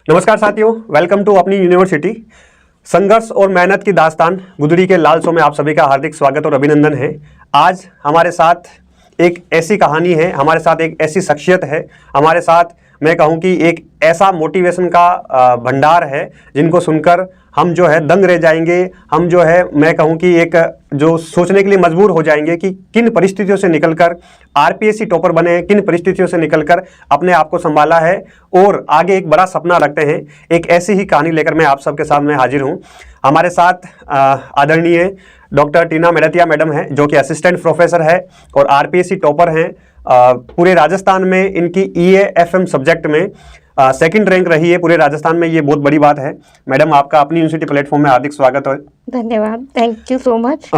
नमस्कार साथियों, welcome to अपनी यूनिवर्सिटी। संघर्ष और मेहनत की दास्तान गुदड़ी के लाल शो में आप सभी का हार्दिक स्वागत और अभिनंदन है। आज हमारे साथ एक ऐसी कहानी है, हमारे साथ एक ऐसी शख्सियत है, हमारे साथ मैं कहूँ कि एक ऐसा मोटिवेशन का भंडार है जिनको सुनकर हम जो है दंग रह जाएंगे। हम जो है मैं कहूँ कि एक जो सोचने के लिए मजबूर हो जाएंगे कि किन परिस्थितियों से निकलकर आरपीएससी टॉपर बने, किन परिस्थितियों से निकलकर अपने आप को संभाला है और आगे एक बड़ा सपना रखते हैं। एक ऐसी ही कहानी लेकर मैं आप सबके सामने हाजिर हूँ। हमारे साथ आदरणीय डॉक्टर टीना मेड़तिया मैडम हैं, जो कि असिस्टेंट प्रोफेसर है और आरपीएससी टॉपर हैं। पूरे राजस्थान में इनकी ईएएफएम सब्जेक्ट में सेकंड रैंक रही है पूरे राजस्थान में। ये बहुत बड़ी बात है। मैडम, आपका अपनी यूनिवर्सिटी प्लेटफॉर्म में हार्दिक स्वागत है। धन्यवाद, थैंक यू सो मच।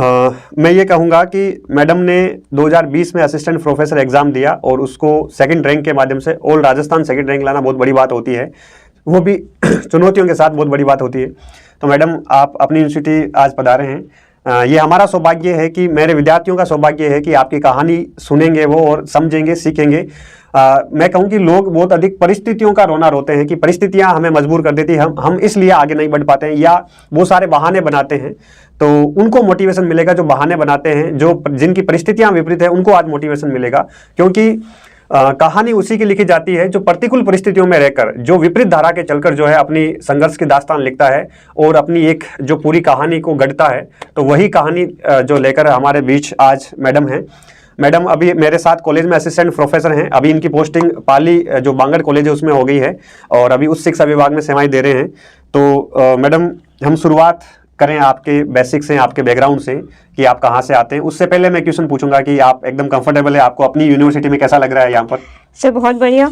मैं ये कहूँगा कि मैडम ने 2020 में असिस्टेंट प्रोफेसर एग्जाम दिया और उसको सेकंड रैंक के माध्यम से ऑल राजस्थान सेकंड रैंक लाना बहुत बड़ी बात होती है, वो भी चुनौतियों के साथ बहुत बड़ी बात होती है। तो मैडम, आप अपनी यूनिवर्सिटी आज पधारे हैं। ये हमारा सौभाग्य है कि मेरे विद्यार्थियों का सौभाग्य है कि आपकी कहानी सुनेंगे वो और समझेंगे, सीखेंगे। मैं कहूँ कि लोग बहुत अधिक परिस्थितियों का रोना रोते हैं कि परिस्थितियां हमें मजबूर कर देती हैं, हम इसलिए आगे नहीं बढ़ पाते हैं या वो सारे बहाने बनाते हैं। तो उनको मोटिवेशन मिलेगा जो बहाने बनाते हैं, जो जिनकी परिस्थितियां विपरीत है, उनको आज मोटिवेशन मिलेगा। क्योंकि कहानी उसी की लिखी जाती है जो प्रतिकूल परिस्थितियों में रहकर, जो विपरीत धारा के चलकर जो है अपनी संघर्ष की दास्तान लिखता है और अपनी एक जो पूरी कहानी को गढ़ता है। तो वही कहानी जो लेकर हमारे बीच आज मैडम हैं। मैडम अभी मेरे साथ कॉलेज में असिस्टेंट प्रोफेसर हैं। अभी इनकी पोस्टिंग पाली जो बांगड़ कॉलेज है उसमें हो गई है और अभी उच्च शिक्षा विभाग में सेवाएं दे रहे हैं। तो मैडम, हम शुरुआत करें आपके बेसिक से, आपके बैकग्राउंड से कि आप कहाँ से आते हैं। उससे पहले मैं क्वेश्चन पूछूंगा कि आप एकदम कंफर्टेबल है, आपको अपनी यूनिवर्सिटी में कैसा लग रहा है यहाँ पर? सर बहुत बढ़िया।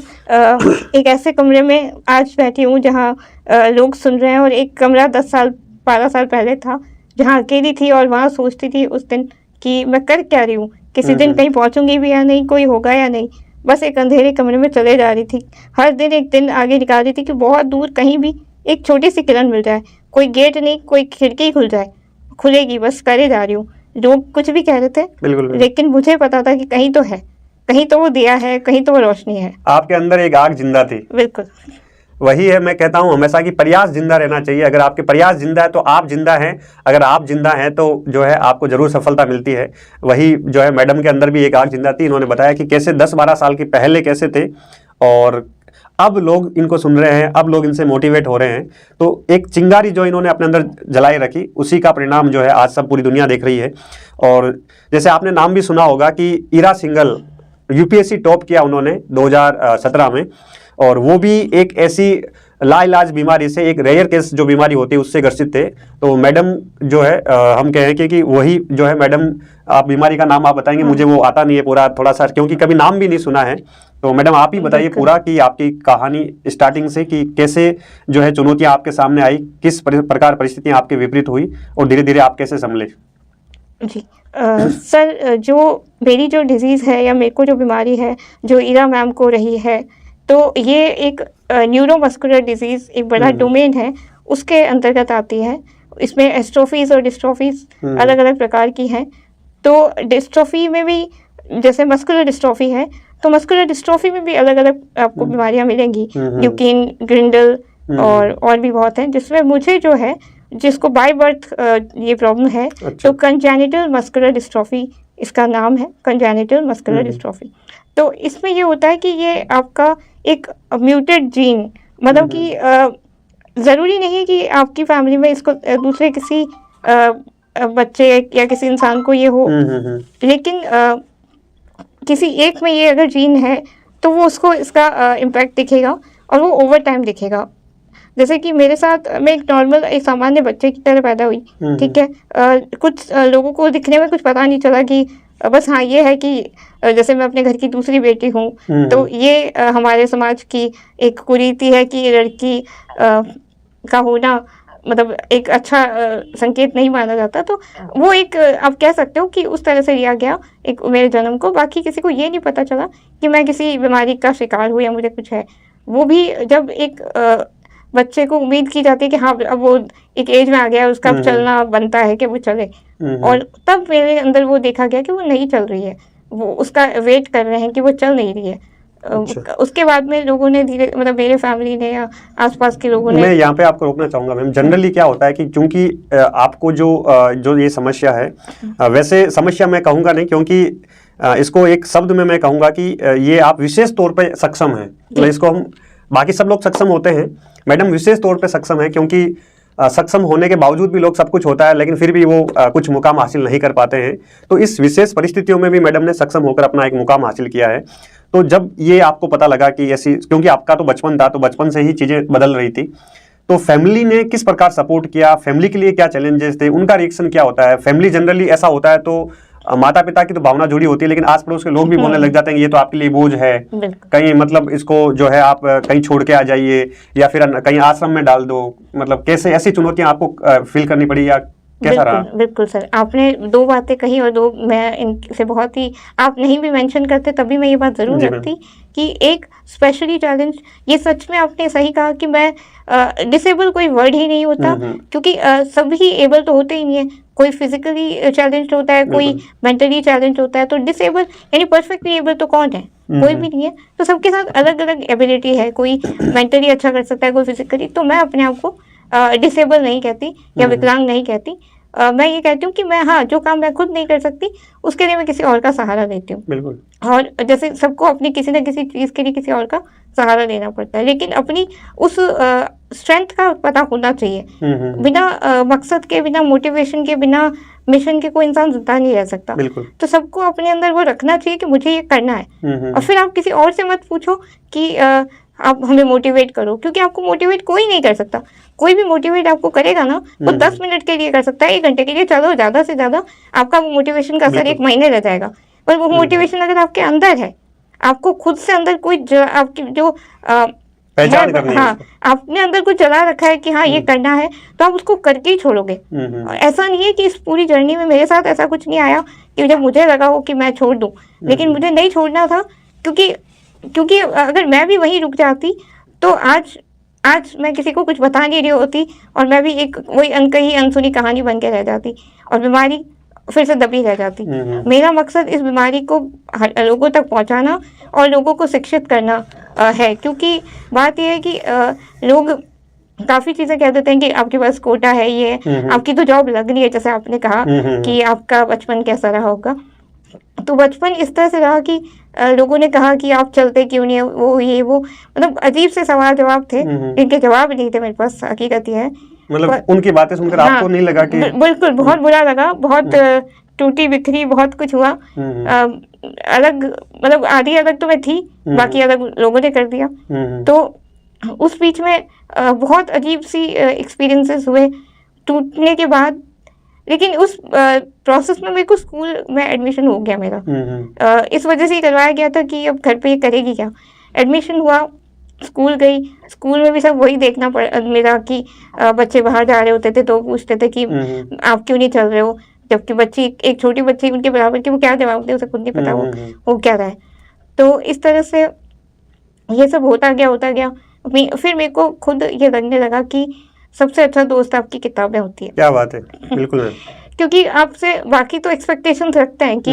एक ऐसे कमरे में आज बैठी हूँ जहाँ लोग सुन रहे हैं, और एक कमरा 10-12 साल पहले था जहाँ अकेली थी और वहाँ सोचती थी उस दिन कि मैं कर क्या रही हूँ, किसी दिन कहीं पहुँचूंगी भी या नहीं, कोई होगा या नहीं। बस एक अंधेरे कमरे में चले जा रही थी, हर दिन एक दिन आगे निकाल रही थी कि बहुत दूर कहीं भी एक छोटी सी किरण मिल जाए, कोई गेट नहीं, कोई खिड़की खुल जाए, खुलेगी, बस करे जा रही हूँ। लोग कुछ भी कह रहे थे, बिल्कुल। लेकिन मुझे पता था कि कहीं तो है, कहीं तो वो दिया है, कहीं तो वो रोशनी है। आपके अंदर एक आग जिंदा थी। बिल्कुल वही है, मैं कहता हूँ हमेशा कि प्रयास जिंदा रहना चाहिए। अगर आपके प्रयास जिंदा है तो आप जिंदा हैं, अगर आप जिंदा हैं तो जो है आपको जरूर सफलता मिलती है। वही जो है मैडम के अंदर भी एक आग जिंदा थी। इन्होंने बताया कि कैसे 10-12 साल के पहले कैसे थे और अब लोग इनको सुन रहे हैं, अब लोग इनसे मोटिवेट हो रहे हैं। तो एक चिंगारी जो इन्होंने अपने अंदर जलाई रखी, उसी का परिणाम जो है आज सब पूरी दुनिया देख रही है। और जैसे आपने नाम भी सुना होगा कि ईरा सिंघल यूपीएससी टॉप किया उन्होंने 2017 में, और वो भी एक ऐसी लाइलाज बीमारी से, एक रेयर केस जो बीमारी होती है उससे ग्रसित थे। तो मैडम जो है हम कहें कि वही जो है मैडम, आप बीमारी का नाम आप बताएंगे? मुझे वो आता नहीं है पूरा, थोड़ा सा, क्योंकि कभी नाम भी नहीं सुना है। तो मैडम आप ही बताइए पूरा कि आपकी कहानी स्टार्टिंग से कि कैसे जो है चुनौतियां आपके सामने आई, किस प्रकार परिस्थितियां आपके विपरीत हुई और धीरे धीरे आप कैसे संभले। जी। सर, जो मेरी जो डिजीज़ है या मेरे को जो बीमारी है जो ईरा मैम को रही है, तो ये एक न्यूरोमस्कुलर डिजीज़, एक बड़ा डोमेन है, उसके अंतर्गत आती है। इसमें एस्ट्रोफीज़ और डिस्ट्रॉफीज़ अलग अलग प्रकार की हैं। तो डिस्ट्रॉफी में भी, जैसे मस्कुलर डिस्ट्रॉफी है, तो मस्कुलर डिस्ट्रॉफी में भी अलग अलग आपको बीमारियां मिलेंगी, ल्यूकीन, ग्रिंडल और भी बहुत हैं, जिसमें मुझे जो है, जिसको बाय बर्थ ये प्रॉब्लम है। तो कंजेनिटल मस्कुलर डिस्ट्रॉफी इसका नाम है, कंजेनिटल मस्कुलर डिस्ट्रॉफी। तो इसमें ये होता है कि ये आपका एक म्यूटेड जीन, मतलब कि ज़रूरी नहीं है कि आपकी फैमिली में इसको दूसरे किसी बच्चे या किसी इंसान को ये हो, लेकिन किसी एक में ये अगर जीन है तो वो उसको इसका इम्पैक्ट दिखेगा और वो ओवर टाइम दिखेगा। जैसे कि मेरे साथ, मैं एक नॉर्मल, एक सामान्य बच्चे की तरह पैदा हुई, ठीक है। कुछ लोगों को दिखने में कुछ पता नहीं चला कि बस हाँ ये है कि जैसे मैं अपने घर की दूसरी बेटी हूँ, तो ये हमारे समाज की एक कुरीति है कि लड़की का होना मतलब एक अच्छा संकेत नहीं माना जाता। तो वो एक आप कह सकते हो कि उस तरह से लिया गया एक मेरे जन्म को। बाकी किसी को ये नहीं पता चला कि मैं किसी बीमारी का शिकार हूँ या मुझे कुछ है। वो भी जब एक बच्चे को उम्मीद की जाती है कि हाँ अब वो एक एज में आ गया, उसका चलना बनता है कि वो चले, और तब मेरे अंदर वो देखा गया कि वो नहीं चल रही है, वो उसका वेट कर रहे हैं कि वो चल नहीं रही है। अच्छा। उसके बाद में लोगों ने धीरे मतलब मेरे फैमिली ने या आसपास के लोगों मैं ने। यहाँ पे आपको रोकना चाहूंगा मैम। जनरली क्या होता है कि क्योंकि आपको जो ये समस्या है, वैसे समस्या मैं कहूँगा नहीं, क्योंकि इसको एक शब्द में मैं कहूँगा कि ये आप विशेष तौर पे सक्षम हैं। मतलब इसको हम, बाकी सब लोग सक्षम होते हैं, मैडम विशेष तौर पे सक्षम है, क्योंकि सक्षम होने के बावजूद भी लोग सब कुछ होता है लेकिन फिर भी वो कुछ मुकाम हासिल नहीं कर पाते हैं। तो इस विशेष परिस्थितियों में भी मैडम ने सक्षम होकर अपना एक मुकाम हासिल किया है। तो जब ये आपको पता लगा कि ऐसी, क्योंकि आपका तो बचपन था, तो बचपन से ही चीज़ें बदल रही थी, तो फैमिली ने किस प्रकार सपोर्ट किया, फैमिली के लिए क्या चैलेंजेस थे, उनका रिएक्शन क्या होता है? फैमिली जनरली ऐसा होता है तो माता पिता की तो भावना जुड़ी होती है, लेकिन आस पड़ोस के लोग भी बोलने लग जाते हैं ये तो आपके लिए बोझ है, कहीं मतलब इसको जो है आप कहीं छोड़ के आ जाइए या फिर कहीं आश्रम में डाल दो। मतलब कैसे ऐसी चुनौतियां आपको फील करनी पड़ी या कैसा रहा? बिल्कुल सर, आपने दो बातें कही और दो मैं इनसे बहुत ही, आप नहीं भी मेंशन करते तभी मैं ये बात ज़रूर रखती कि एक स्पेशली चैलेंज, ये सच में आपने सही कहा कि मैं डिसेबल कोई वर्ड ही नहीं होता, क्योंकि सभी एबल तो होते ही नहीं है। कोई फिजिकली चैलेंज होता है, कोई मेंटली चैलेंज होता है, तो डिसेबल यानी परफेक्टली एबल तो कौन है? कोई भी नहीं है। तो सबके साथ अलग अलग एबिलिटी है, कोई मेंटली अच्छा कर सकता है, कोई फिजिकली। तो मैं अपने आप को डिसेबल नहीं कहती या विकलांग नहीं कहती। मैं ये कहती हूँ कि मैं, हाँ, जो काम मैं खुद नहीं कर सकती उसके लिए मैं किसी और का सहारा लेती हूँ। बिल्कुल। और जैसे सबको अपनी किसी न किसी चीज़ के लिए किसी और का सहारा लेना पड़ता है, लेकिन अपनी उस स्ट्रेंथ का पता होना चाहिए। बिना मकसद के, बिना मोटिवेशन के, बिना मिशन के कोई इंसान जिंदा नहीं रह सकता। तो सबको अपने अंदर वो रखना चाहिए कि मुझे ये करना है। और फिर आप किसी और से मत पूछो कि आप हमें मोटिवेट करो, क्योंकि आपको मोटिवेट कोई नहीं कर सकता। कोई भी मोटिवेट आपको करेगा ना, वो 10 मिनट के लिए कर सकता है, 1 घंटे के लिए, चलो ज़्यादा से ज़्यादा आपका वो मोटिवेशन का असर 1 महीने रह जाएगा। पर वो मोटिवेशन अगर आपके अंदर है, आपको खुद से अंदर कोई आपकी जो पहचान करनी है, हाँ, आपने अंदर कुछ जला रखा है कि हाँ ये करना है, तो आप उसको करके ही छोड़ोगे। ऐसा नहीं है कि इस पूरी जर्नी में मेरे साथ ऐसा कुछ नहीं आया कि जब मुझे लगा हो कि मैं छोड़ दूँ, लेकिन मुझे नहीं छोड़ना था, क्योंकि अगर मैं भी वहीं रुक जाती तो आज मैं किसी को कुछ बता नहीं रही होती और मैं भी एक वही अनकही अनसुनी कहानी बन के रह जाती और बीमारी फिर से दबी रह जाती। मेरा मकसद इस बीमारी को लोगों तक पहुंचाना और लोगों को शिक्षित करना है, क्योंकि बात यह है कि लोग काफ़ी चीज़ें कह देते हैं कि आपके पास कोटा है, ये आपकी तो जॉब लग रही है, जैसे आपने कहा कि आपका बचपन कैसा रहा होगा। तो बचपन इस तरह से रहा कि लोगों ने कहा कि आप चलते क्यों नहीं, वो ये वो, मतलब अजीब से सवाल जवाब थे, इनके जवाब नहीं थे मेरे पास, हकीकत ये है। मतलब उनकी बातें सुनकर आपको नहीं लगा कि? बिल्कुल, बहुत बुरा लगा, बहुत टूटी बिखरी, बहुत कुछ हुआ। अलग, मतलब आधी अलग तो मैं थी, बाकी अलग लोगों ने कर दिया। तो उस बीच में बहुत अजीब सी एक्सपीरियंसेस हुए टूटने के बाद, लेकिन उस प्रोसेस में मेरे को स्कूल में एडमिशन हो गया मेरा। इस वजह से ही करवाया गया था कि अब घर पे ये करेगी क्या। एडमिशन हुआ, स्कूल गई, स्कूल में भी सब वही देखना पड़ा मेरा कि बच्चे बाहर जा रहे होते थे तो पूछते थे कि आप क्यों नहीं चल रहे हो, जबकि बच्ची, एक छोटी बच्ची उनके बराबर की, वो क्या जवाब दे, उसे खुद नहीं पता वो क्या रहा है। तो इस तरह से ये सब होता गया। फिर मेरे को खुद ये लगने लगा कि सबसे अच्छा दोस्त आपकी किताबें होती है। क्या बात है, बिल्कुल। क्योंकि आपसे बाकी तो एक्सपेक्टेशंस रखते हैं कि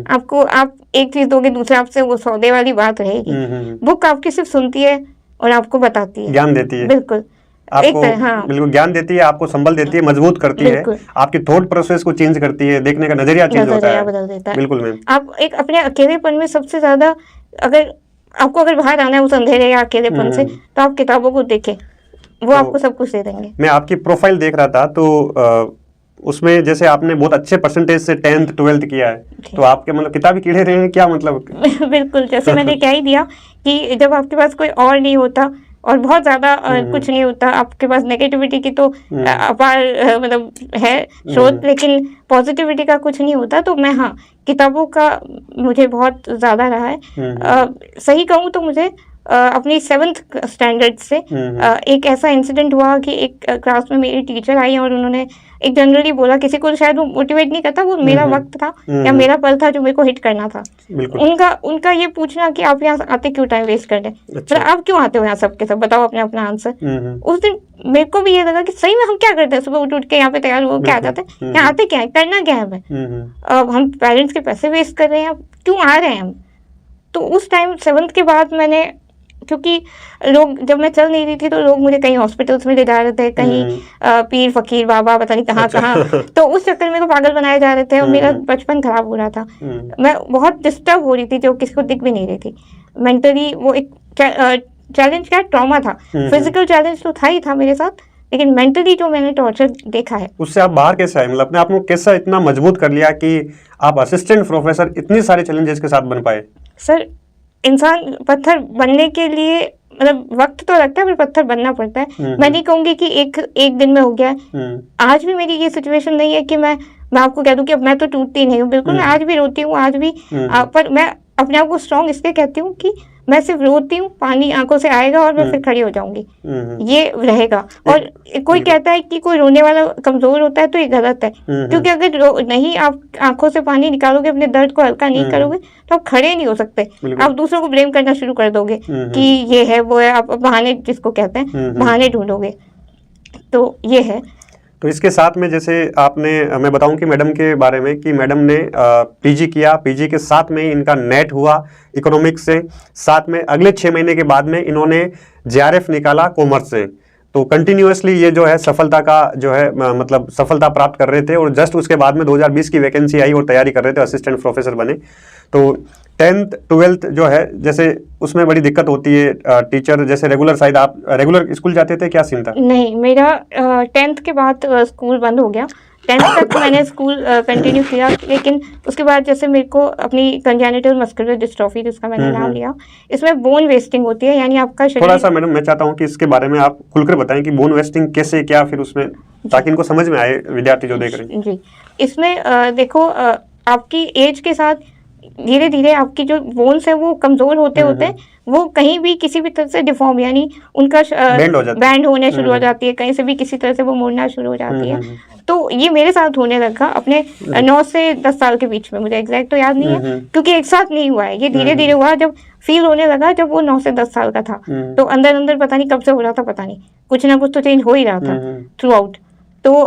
आपको, आप एक चीज दोगे, दूसरा आपसे वो सौदे वाली बात रहेगी। बुक आपकी सिर्फ सुनती है और आपको बताती है, ज्ञान देती है। बिल्कुल, आपको बिल्कुल ज्ञान देती है, आपको संबल देती है, मजबूत करती है, आपकी थॉट प्रोसेस को चेंज करती है, देखने का नजरिया चेंज होता है, बदल देता है। बिल्कुल मैम। आप एक अपने अकेलेपन में सबसे ज्यादा, अगर बाहर आना है उस अंधेरे या अकेलेपन से, तो आप किताबों को देखें, वो आपको सब कुछ दे देंगे। मैं आपकी प्रोफाइल देख रहा था तो उसमें जैसे आपने बहुत अच्छे परसेंटेज से 10th 12th किया है, तो आपके मतलब किताबी कीड़े रहे हैं क्या, मतलब? बिल्कुल, जैसे मैंने कह ही दिया कि जब आपके पास कोई और नहीं होता और बहुत ज़्यादा कुछ नहीं होता, आपके पास नेगेटिविटी की तो अपार मतलब है स्रोत, लेकिन पॉजिटिविटी का कुछ नहीं होता, तो मैं, हाँ, किताबों का मुझे बहुत ज़्यादा रहा है। सही कहूँ तो मुझे अपनी 7th स्टैंडर्ड से एक ऐसा इंसिडेंट हुआ कि एक क्लास में मेरी टीचर आई और उन्होंने एक जनरली बोला, किसी को शायद वो मोटिवेट नहीं करता, वो मेरा वक्त था या मेरा पल था जो मेरे को हिट करना था। उनका ये पूछना कि आप यहाँ आते क्यों, टाइम वेस्ट कर रहे, मतलब आप क्यों आते हो यहाँ सबके सब, बताओ अपना आंसर। उस दिन मेरे को भी ये लगा कि सही में हम क्या करते हैं, सुबह उठ के यहाँ पे तैयार हो क्या आ जाते हैं, यहाँ आते क्या है, करना क्या है हमें, हम पेरेंट्स के पैसे वेस्ट कर रहे हैं, क्यों आ रहे हैं हम। तो उस टाइम 7th के बाद मैंने, क्योंकि लोग, जब मैं चल नहीं रही थी तो लोग मुझे कहीं हॉस्पिटल्स में ले जा रहे थे, कहीं पीर फकीर बाबा पता नहीं कहाँ कहाँ, तो उस चक्कर में मेरे को पागल बनाए जा रहे थे और मेरा बचपन खराब हो रहा था। मैं बहुत डिस्टर्ब हो रही थी, जो किसी को दिख भी नहीं रही थी मेंटली। वो एक चैलेंज क्या, ट्रॉमा था। फिजिकल चैलेंज तो था ही था मेरे साथ, लेकिन मेंटली जो मैंने टॉर्चर देखा है, उससे आप बाहर कैसे आए? मतलब अपने आप को कैसा इतना मजबूत कर लिया कि आप असिस्टेंट प्रोफेसर इतनी सारे चैलेंजेस के साथ बन पाए? सर, इंसान पत्थर बनने के लिए मतलब वक्त तो लगता है, पर पत्थर बनना पड़ता है। मैं नहीं कहूंगी कि एक दिन में हो गया है। आज भी मेरी ये सिचुएशन नहीं है कि मैं आपको कह दूं कि अब मैं तो टूटती नहीं हूँ, बिल्कुल। मैं आज भी रोती हूँ, आज भी पर मैं अपने आप को स्ट्रॉन्ग इसलिए कहती हूँ कि मैं सिर्फ रोती हूँ, पानी आंखों से आएगा और मैं फिर खड़ी हो जाऊंगी, ये रहेगा। और कोई कहता है कि कोई रोने वाला कमजोर होता है, तो ये गलत है, क्योंकि अगर नहीं आप आंखों से पानी निकालोगे, अपने दर्द को हल्का नहीं करोगे, तो आप खड़े नहीं हो सकते। आप दूसरों को ब्लेम करना शुरू कर दोगे कि ये है वो है, आप बहाने, जिसको कहते हैं बहाने ढूंढोगे, तो ये है। तो इसके साथ में जैसे आपने, मैं बताऊं कि मैडम के बारे में कि मैडम ने पीजी किया, पीजी के साथ में इनका नेट हुआ इकोनॉमिक्स से, साथ में अगले 6 महीने के बाद में इन्होंने जेआरएफ निकाला कॉमर्स से। तो कंटिन्यूअसली ये जो है सफलता का जो है मतलब सफलता प्राप्त कर रहे थे, और जस्ट उसके बाद में 2020 की वैकेंसी आई और तैयारी कर रहे थे, असिस्टेंट प्रोफेसर बने। तो 10th 12th जो है जैसे उसमें बड़ी दिक्कत होती है, टीचर जैसे रेगुलर, शायद आप रेगुलर स्कूल जाते थे, क्या सीन था? नहीं, मेरा 10th के बाद स्कूल बंद हो गया। 10th तक मैंने स्कूल कंटिन्यू किया, लेकिन उसके बाद जैसे मेरे को अपनी कंजेनिटल मस्कुलर डिस्ट्रॉफी, जिसका मैंने नाम लिया, इसमें बोन वेस्टिंग होती है, यानी आपका शरीर। थोड़ा सा मैडम मैं चाहता हूँ कि इसके बारे में आप खुलकर बताएं कि बोन वेस्टिंग कैसे, क्या फिर उसमें, ताकि इनको समझ में आए विद्यार्थी जो देख रहे हैं। जी, इसमें देखो, आपकी एज के साथ धीरे धीरे आपकी जो बोन्स है वो कमजोर होते होते वो कहीं भी किसी भी तरह से डिफॉर्म, यानी उनका बैंड होने शुरू हो जाती है, कहीं से भी किसी तरह से वो मुड़ना शुरू हो जाती है। तो ये मेरे साथ होने लगा अपने 9 से 10 साल के बीच में, मुझे एग्जैक्ट तो याद नहीं है, क्योंकि एक साथ नहीं हुआ है, ये धीरे धीरे हुआ। जब फील होने लगा, जब वो 9 से 10 साल का था, तो अंदर अंदर पता नहीं कब से हो रहा था, पता नहीं, कुछ ना कुछ तो चेंज हो ही रहा था थ्रू आउट। तो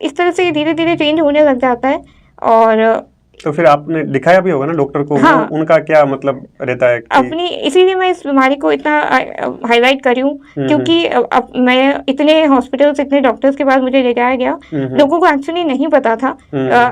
इस तरह से धीरे धीरे चेंज होने लग जाता है। और तो फिर आपने दिखाया भी होगा ना डॉक्टर को? हाँ, उनका क्या मतलब रहता है कि... अपनी, इसीलिए मैं इस बीमारी को इतना हाईलाइट कर रही हूँ, क्योंकि अब मैं इतने हॉस्पिटल्स, इतने डॉक्टर्स के पास मुझे ले जाया गया, लोगों को एक्चुअली नहीं पता था,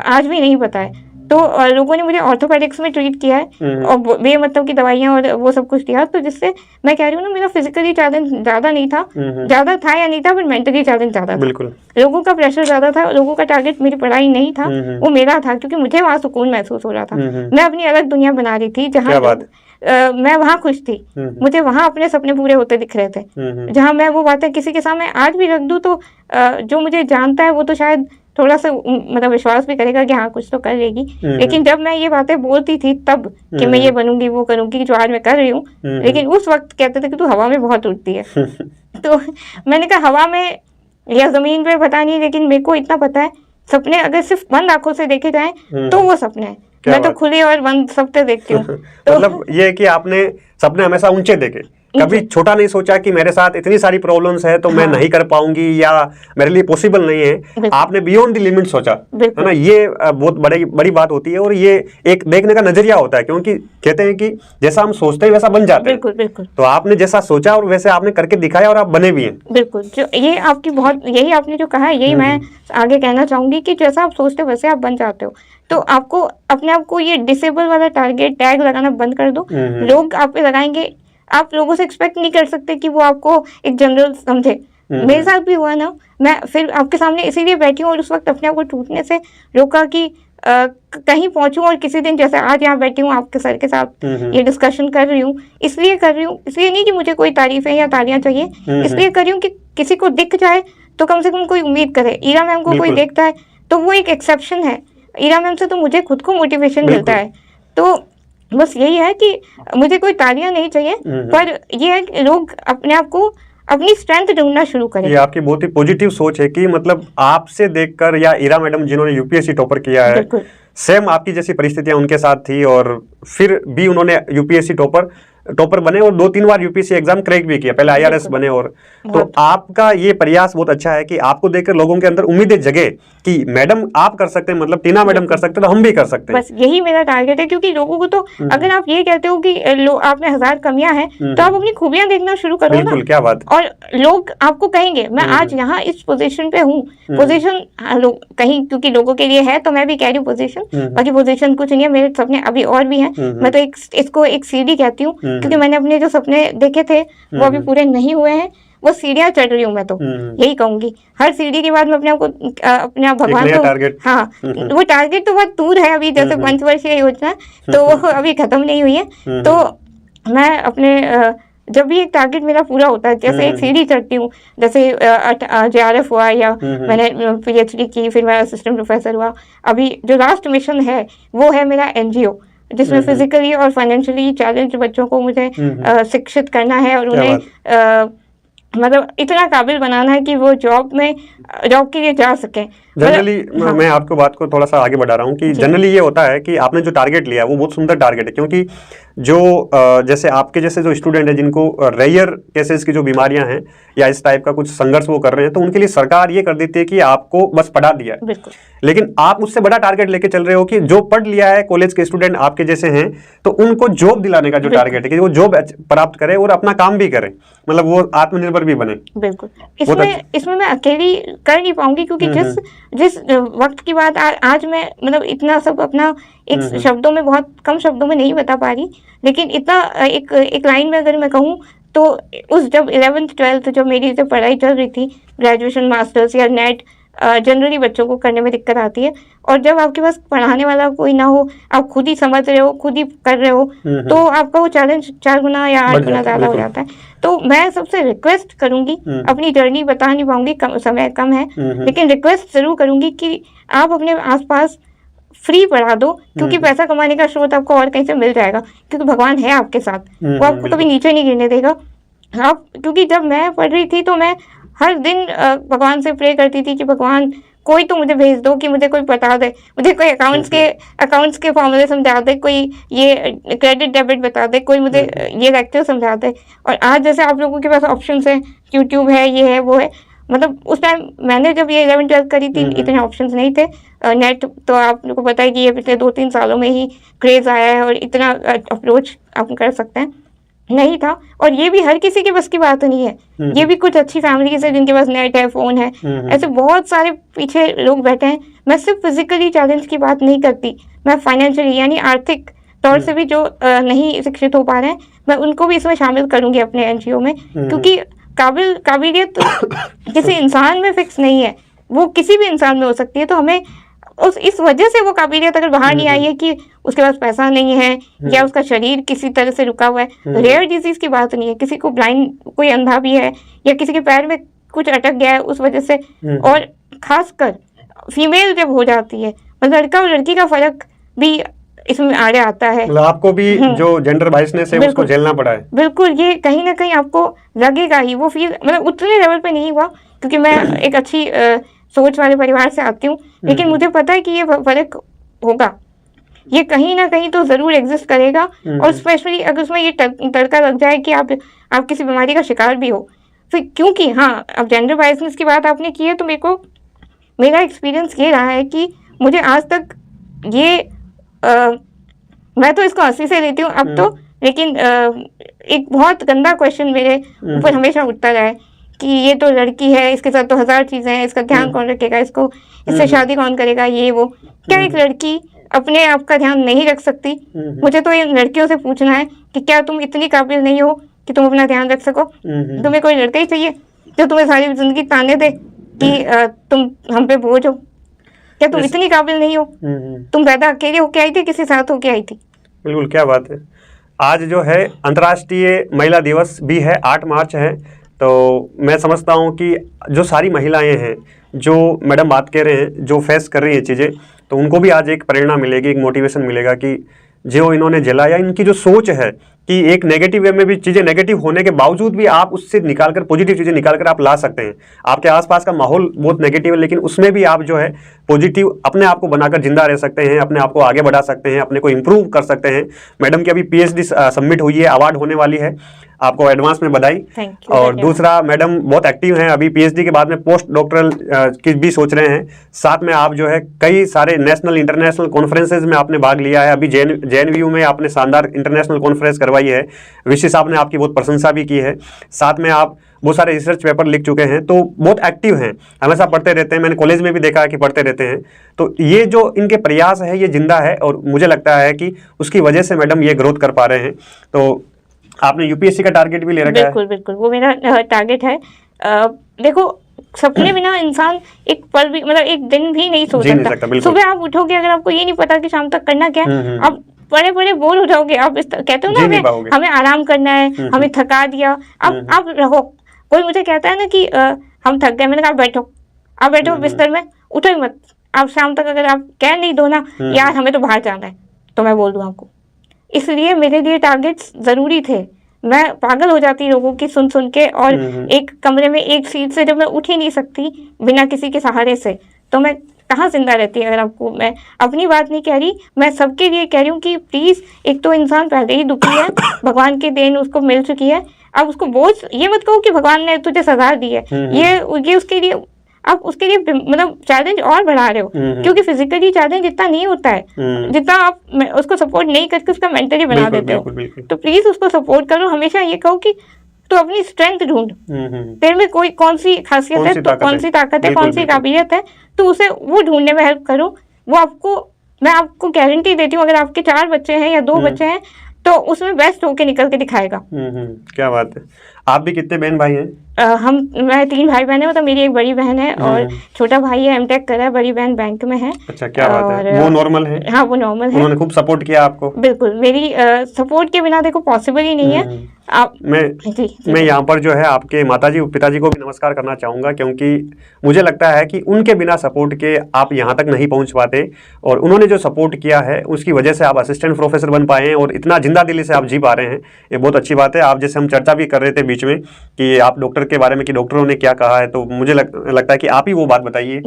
आज भी नहीं पता है। तो लोगों ने मुझे ऑर्थोपेडिक्स में ट्रीट किया है, और मतलब की दवाइयाँ और वो सब कुछ दिया, तो जिससे मैं कह रही हूँ ना, मेरा फिजिकली चैलेंज ज़्यादा नहीं था, ज़्यादा था या नहीं था, पर मेंटली चैलेंज ज़्यादा था। बिल्कुल, लोगों का प्रेशर ज़्यादा था, लोगों का टारगेट मेरी पढ़ाई नहीं था, वो मेरा था, क्योंकि मुझे वहाँ सुकून महसूस हो रहा था। मैं अपनी अलग दुनिया बना रही थी, जहाँ मैं वहाँ खुश थी, मुझे वहाँ अपने सपने पूरे होते दिख रहे थे, जहाँ मैं वो बातें किसी के सामने आज भी रख दूँ, तो जो मुझे जानता है वो तो शायद थोड़ा सा मतलब विश्वास भी करेगा कि हाँ कुछ तो कर लेगी। लेकिन जब मैं ये बातें बोलती थी तब कि मैं ये बनूंगी वो करूंगी, जो आज मैं कर रही हूँ, लेकिन उस वक्त कहते थे कि तू हवा में बहुत उड़ती है। तो मैंने कहा हवा में या जमीन पे पता नहीं, लेकिन मेरे को इतना पता है, सपने अगर सिर्फ बंद आंखों से देखे जाएं तो वो सपने हैं। मैं तो खुली और बंद सपने देखती हूँ। तो मतलब ये है कि आपने सपने हमेशा ऊंचे देखे, कभी छोटा नहीं सोचा कि मेरे साथ इतनी सारी प्रॉब्लम्स है तो मैं नहीं कर पाऊंगी या मेरे लिए पॉसिबल नहीं है। आपने बियॉन्ड द लिमिट सोचा, है ना? ये बहुत बड़ी बात होती है, और ये एक देखने का नजरिया होता है, क्योंकि कहते हैं कि जैसा हम सोचते हैं वैसा बन जाते हैं। बिल्कुल बिल्कुल। तो आपने जैसा सोचा और वैसे आपने करके दिखाया, और आप बने भी हैं। बिल्कुल, जो ये आपकी बहुत, यही आपने जो कहा है, यही मैं आगे कहना चाहूंगी कि जैसा आप सोचते हो वैसे आप बन जाते हो। तो आपको अपने आप को ये डिसेबल वाला टारगेट टैग लगाना बंद कर दो। लोग आप पे लगाएंगे, आप लोगों से एक्सपेक्ट नहीं कर सकते कि वो आपको एक जनरल समझे। मेरे साथ भी हुआ ना, मैं फिर आपके सामने इसीलिए बैठी हूँ और उस वक्त अपने आप को टूटने से रोका कि कहीं पहुंचूं, और किसी दिन जैसे आज यहाँ बैठी हूँ आपके सर के साथ ये डिस्कशन कर रही हूँ, इसलिए कर रही हूँ, इसलिए नहीं कि मुझे कोई तारीफें या तालियां चाहिए, इसलिए कर रही हूँ कि किसी को दिख जाए तो कम से कम कोई उम्मीद करे। ईरा मैम को कोई देखता है तो वो एक एक्सेप्शन है, ईरा मैम से तो मुझे खुद को मोटिवेशन मिलता है। तो बस यही है कि मुझे कोई तालियां नहीं चाहिए, पर ये है कि लोग अपने आप को अपनी स्ट्रेंथ ढूंढना शुरू करें। ये आपकी बहुत ही पॉजिटिव सोच है कि मतलब आपसे देखकर, या ईरा मैडम जिन्होंने यूपीएससी टॉपर किया है, सेम आपकी जैसी परिस्थितियां उनके साथ थी, और फिर भी उन्होंने यूपीएससी टॉपर टॉपर बने और 2-3 बार यूपीएससी एग्जाम क्रैक भी किया, पहले आईआरएस बने। और तो आपका ये प्रयास बहुत अच्छा है कि आपको देखकर लोगों के अंदर उम्मीदें जगे कि मैडम आप कर सकते हैं, मतलब टीना मैडम कर सकते हैं तो हम भी कर सकते हैं। बस यही मेरा टारगेट है, क्योंकि लोगों को तो अगर आप ये कहते हो कि आप में 1000 कमियां हैं तो आप अपनी खूबियां देखना शुरू करो ना। बिल्कुल, क्या बात। और लोग आपको कहेंगे मैं आज यहाँ इस पोजीशन पे हूँ, पोजीशन कहीं क्योंकि लोगों के लिए है तो मैं भी कह रही हूँ पोजीशन, बाकी पोजीशन कुछ नहीं है, मेरे सपने अभी और भी हैं। मैं तो इसको एक सीढ़ी कहती हूँ, क्योंकि मैंने अपने जो सपने देखे थे वो अभी पूरे नहीं हुए हैं, वो सीढ़ियाँ चढ़ रही हूँ। मैं तो यही कहूंगी, हर सीढ़ी के बाद मैं अपने आप भगवान को टारगेट, हाँ वो टारगेट तो बहुत दूर है अभी, जैसे 5 वर्षीय योजना तो वो अभी खत्म नहीं हुई है। तो मैं अपने जब भी एक टारगेट मेरा पूरा होता है, जैसे एक सीढ़ी चढ़ती हूँ, जैसे JRF हुआ या मैंने PhD की, फिर मैं असिस्टेंट प्रोफेसर हुआ, अभी जो लास्ट मिशन है वो है मेरा NGO, जिसमें फिजिकली और फाइनेंशियली चैलेंज बच्चों को मुझे शिक्षित करना है और उन्हें मतलब इतना काबिल बनाना है कि वो जॉब के लिए जा सकें। जनरली मैं आपको बात को थोड़ा सा आगे बढ़ा रहा हूँ कि जनरली ये होता है कि आपने जो टारगेट लिया वो बहुत सुंदर टारगेट है, क्योंकि जो जैसे आपके जैसे जो स्टूडेंट है जिनको रेयर केसेस की जो बीमारियां हैं या इस टाइप का कुछ संघर्ष वो कर रहे हैं, तो उनके लिए सरकार ये कर देती है कि आपको बस पढ़ा दिया है, लेकिन आप उससे बड़ा टारगेट लेके चल रहे हो कि जो पढ़ लिया है कॉलेज के स्टूडेंट आपके जैसे हैं तो उनको जॉब दिलाने का जो टारगेट है कि वो जॉब प्राप्त करे और अपना काम भी करे, मतलब वो आत्मनिर्भर भी बने। बिल्कुल, इसमें मैं अकेली कर नहीं पाऊंगी, क्योंकि जिस वक्त की बात आज मैं मतलब इतना सब अपना एक शब्दों में, बहुत कम शब्दों में नहीं बता पा रही, लेकिन इतना एक लाइन में अगर मैं कहूँ तो उस जब 11th 12th जब मेरी जब पढ़ाई चल रही थी, ग्रेजुएशन मास्टर्स या नेट, जनरली बच्चों को करने में दिक्कत आती है, और जब आपके पास पढ़ाने वाला कोई ना हो, आप खुद ही समझ रहे हो, खुद ही कर रहे हो, तो आपका वो चैलेंज 4 गुना या 8 गुना ज़्यादा हो जाता है। तो मैं सबसे रिक्वेस्ट करूंगी, अपनी जर्नी बता नहीं पाऊंगी, समय कम है, लेकिन रिक्वेस्ट जरूर करूंगी कि आप अपने आसपास फ्री पढ़ा दो, क्योंकि पैसा कमाने का स्रोत आपको और कहीं से मिल जाएगा, क्योंकि भगवान है आपके साथ, वो आपको कभी नीचे नहीं गिरने देगा। आप क्योंकि जब मैं पढ़ रही थी तो मैं हर दिन भगवान से प्रे करती थी कि भगवान कोई तो मुझे भेज दो, कि मुझे कोई बता दे, मुझे कोई अकाउंट्स के फॉर्मूले समझा दे, कोई ये क्रेडिट डेबिट बता दे, कोई मुझे ये लेक्चर समझा दे। और आज जैसे आप लोगों के पास ऑप्शंस हैं, यूट्यूब है, ये है, वो है, मतलब उस टाइम मैंने जब ये 11th-12th करी थी इतने ऑप्शंस नहीं थे। नेट तो आप लोगों को पता है कि ये पिछले 2-3 सालों में ही क्रेज आया है और इतना अप्रोच आप कर सकते हैं, नहीं था। और ये भी हर किसी के बस की बात नहीं है, ये भी कुछ अच्छी फैमिलीज है जिनके पास नेट है, फोन है, ऐसे बहुत सारे पीछे लोग बैठे हैं। मैं सिर्फ फिजिकली चैलेंज की बात नहीं करती, मैं फाइनेंशियली यानी आर्थिक तौर से भी जो नहीं शिक्षित हो पा रहे हैं, मैं उनको भी इसमें शामिल करूंगी अपने NGO में, क्योंकि काबिलियत किसी इंसान में फिक्स नहीं है, वो किसी भी इंसान में हो सकती है। तो हमें इस वजह से वो काबिलियत अगर बाहर नहीं आई है कि उसके पास पैसा नहीं है या उसका शरीर किसी तरह से रुका हुआ है। रेयर डिजीज की बात नहीं है, किसी को ब्लाइंड, कोई अंधा भी है या किसी के पैर में कुछ अटक गया है उस वजह से। और खासकर फीमेल जब हो जाती है, मतलब लड़का और लड़की का फर्क भी इसमें आगे आता है। मतलब आपको भी जो जेंडर बाइसनेस है उसको झेलना पड़ा है। बिल्कुल, ये कहीं ना कहीं आपको लगेगा ही, वो फील मतलब उतने लेवल पे नहीं हुआ, क्योंकि मैं एक अच्छी सोच वाले परिवार से आती हूँ, लेकिन मुझे पता है कि ये फर्क होगा, ये कहीं ना कहीं तो जरूर एग्जिस्ट करेगा। और स्पेशली अगर उसमें ये तड़का लग जाए कि आप किसी बीमारी का शिकार भी हो, फिर क्योंकि हाँ, अब जेंडर बाइसनेस की बात आपने की है, तो मेरा एक्सपीरियंस ये रहा है कि मुझे आज तक ये मैं तो इसको 80 से लेती हूँ अब तो, लेकिन एक बहुत गंदा क्वेश्चन मेरे ऊपर हमेशा उठता रहा है कि ये तो लड़की है, इसके साथ तो 1000 चीज़ें हैं, इसका ध्यान कौन रखेगा, इससे शादी कौन करेगा, ये वो। क्या एक लड़की अपने आप का ध्यान नहीं रख सकती? मुझे तो इन लड़कियों से पूछना है कि क्या तुम इतनी काबिल नहीं हो कि तुम अपना ध्यान रख सको? तुम्हें कोई लड़का ही चाहिए जो तुम्हें सारी जिंदगी ताने दे कि तुम हम पे बोझ हो? क्या तुम इतनी काबिल नहीं हो? तुम पैदा अकेले होके आई थी, किसी साथ होके आई थी? बिल्कुल, क्या बात है। आज जो है अंतर्राष्ट्रीय महिला दिवस भी है, 8 मार्च है। तो मैं समझता हूँ कि जो सारी महिलाएं हैं, जो मैडम बात कह रहे हैं, जो फेस कर रही है चीज़ें, तो उनको भी आज एक प्रेरणा मिलेगी, एक मोटिवेशन मिलेगा कि जो इन्होंने झेला या इनकी जो सोच है कि एक नेगेटिव वे में भी चीजें नेगेटिव होने के बावजूद भी आप उससे निकालकर पॉजिटिव चीजें निकालकर आप ला सकते हैं। आपके आसपास का माहौल बहुत नेगेटिव है, लेकिन उसमें भी आप जो है पॉजिटिव अपने आप को बनाकर जिंदा रह सकते हैं, अपने आप को आगे बढ़ा सकते हैं, अपने को इंप्रूव कर सकते हैं। मैडम की अभी PhD सबमिट हुई है, अवार्ड होने वाली है, आपको एडवांस में बधाई। और दूसरा, मैडम बहुत एक्टिव हैं, अभी PhD के बाद में पोस्ट डॉक्टरल की भी सोच रहे हैं। साथ में आप जो है कई सारे नेशनल इंटरनेशनल कॉन्फ्रेंसेज में आपने भाग लिया है। अभी JNU में आपने शानदार इंटरनेशनल कॉन्फ्रेंस करवाई है, विशि साहब ने आपकी बहुत प्रशंसा भी की है। साथ में आप बहुत सारे रिसर्च पेपर लिख चुके हैं, तो बहुत एक्टिव हैं, हमेशा पढ़ते रहते हैं। मैंने कॉलेज में भी देखा है कि पढ़ते रहते हैं। तो ये जो इनके प्रयास है ये जिंदा है, और मुझे लगता है कि उसकी वजह से मैडम ये ग्रोथ कर पा रहे हैं। तो आपने UPSC का टारगेट भी ले रखा है? बिल्कुल बिल्कुल, वो मेरा टारगेट है। देखो, सपने बिना इंसान एक पल भी, मतलब एक दिन भी नहीं सो सकता। सुबह आप उठोगे, अगर आपको ये नहीं पता कि शाम तक करना क्या है, आप बड़े बड़े बोर हो जाओगे। आप कहते हो ना, हमें आराम करना है, हमें थका दिया, आप रहो। कोई मुझे कहता है ना कि हम थक गए, मैंने कहा आप बैठो बिस्तर में, उठो ही मत। आप शाम तक अगर आप कह नहीं दो ना, यार हमें तो बाहर जाना है, तो मैं बोल दूँ आपको। इसलिए मेरे लिए टारगेट्स ज़रूरी थे। मैं पागल हो जाती लोगों की सुन सुन के, और एक कमरे में एक सीट से जब मैं उठ ही नहीं सकती बिना किसी के सहारे से, तो मैं कहाँ जिंदा रहती है। अगर आपको, मैं अपनी बात नहीं कह रही, मैं सबके लिए कह रही हूँ कि प्लीज़, एक तो इंसान पहले ही दुखी है, भगवान की देन उसको मिल चुकी है। अब उसको बोझ ये मत कहो कि भगवान ने तुझे सजा दी है, ये उसके लिए आप उसके लिए मतलब चैलेंज और बढ़ा रहे हो, क्योंकि फिजिकली चैलेंज इतना नहीं होता है जितना आप उसको सपोर्ट नहीं करके उसका मेंटली बना देते हो। तो प्लीज उसको सपोर्ट करो। हमेशा ये कहो कि तो अपनी स्ट्रेंथ ढूंढ, तेरे में कौन सी खासियत है, तो कौन सी ताकत है, कौन सी काबिलियत है, तो उसे वो ढूंढने में हेल्प करो। वो आपको, मैं आपको गारंटी देती हूँ, अगर आपके 4 बच्चे हैं या 2 बच्चे हैं, तो उसमें बेस्ट होके निकल के दिखाएगा। क्या बात है। आप भी कितने बहन भाई हैं? मैं 3 भाई बहन है, मतलब मेरी एक बड़ी बहन है और छोटा भाई है, M.Tech कर रहा है, बड़ी बहन बैंक में है। अच्छा, क्या बात है। वो नॉर्मल है? हाँ, वो नॉर्मल है। उन्होंने खूब सपोर्ट किया आपको? बिल्कुल, मेरी सपोर्ट के बिना देखो पॉसिबल ही नहीं है। मैं यहाँ पर जो है आपके माताजी और पिताजी को भी नमस्कार करना चाहूँगा, क्योंकि मुझे लगता है कि उनके बिना सपोर्ट के आप यहाँ तक नहीं पहुँच पाते, और उन्होंने जो सपोर्ट किया है उसकी वजह से आप असिस्टेंट प्रोफेसर बन पाए हैं, और इतना जिंदा दिली से आप जी पा रहे हैं, ये बहुत अच्छी बात है। आप जैसे हम चर्चा भी कर रहे थे बीच में कि आप डॉक्टर के बारे में, कि डॉक्टरों ने क्या कहा है, तो मुझे लगता है कि आप ही वो बात बताइए।